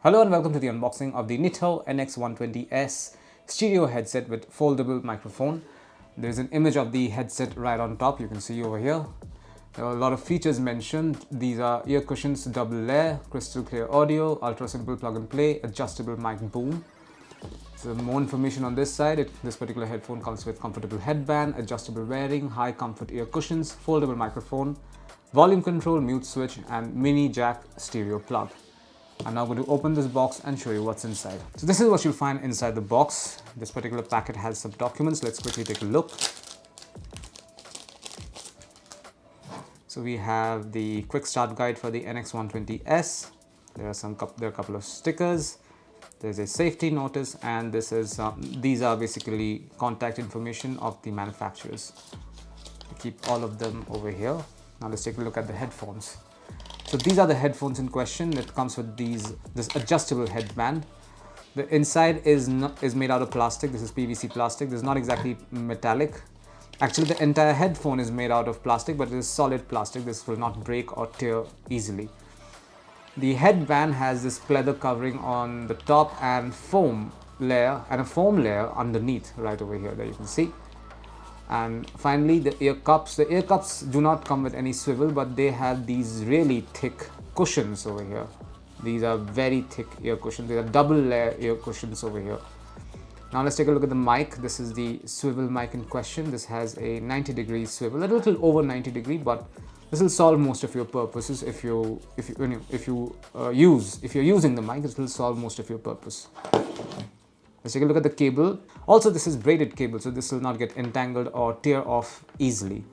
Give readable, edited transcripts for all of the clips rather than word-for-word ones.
Hello and welcome to the unboxing of the Nitho NX120S Stereo Headset with Foldable Microphone. There's an image of the headset right on top, you can see over here. There are a lot of features mentioned. These are ear cushions, double layer, crystal clear audio, ultra simple plug and play, adjustable mic boom. So more information on this side. This particular headphone comes with comfortable headband, adjustable wearing, high comfort ear cushions, foldable microphone, volume control, mute switch and mini jack stereo plug. I'm now going to open this box and show you what's inside. So this is what you'll find inside the box. This particular packet has some documents. Let's quickly take a look. So we have the quick start guide for the NX120S. There are a couple of stickers. There's a safety notice, and this is these are basically contact information of the manufacturers. I keep all of them over here. Now let's take a look at the headphones. So these are the headphones in question. It comes with this adjustable headband. The inside is made out of plastic. This is PVC plastic. This is not exactly metallic. Actually, the entire headphone is made out of plastic, but it is solid plastic. This will not break or tear easily. The headband has this pleather covering on the top and a foam layer underneath right over here that you can see. And finally, the ear cups. The ear cups do not come with any swivel, but they have these really thick cushions over here. These are very thick ear cushions. They are double layer ear cushions over here. Now let's take a look at the mic. This is the swivel mic in question. This has a 90-degree swivel, a little over 90-degree, but this will solve most of your purposes. If you're using the mic, it will solve most of your purpose. Let's take a look at the cable. Also, this is braided cable, so this will not get entangled or tear off easily.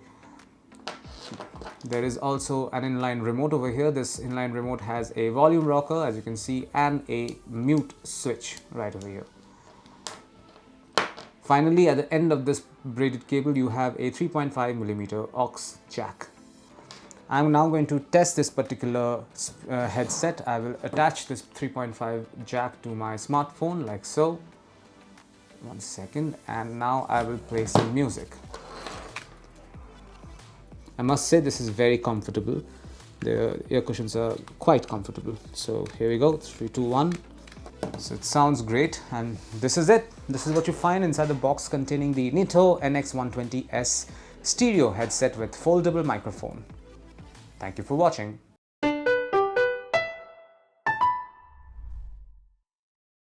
There is also an inline remote over here. This inline remote has a volume rocker, as you can see, and a mute switch right over here. Finally, at the end of this braided cable, you have a 3.5mm aux jack. I'm now going to test this particular headset. I will attach this 3.5 jack to my smartphone like so. One second, and now I will play some music. I must say this is very comfortable. The ear cushions are quite comfortable. So here we go, 3, 2, 1. So it sounds great, and this is it. This is what you find inside the box containing the Nitho NX120S Stereo Headset with Foldable Microphone. Thank you for watching.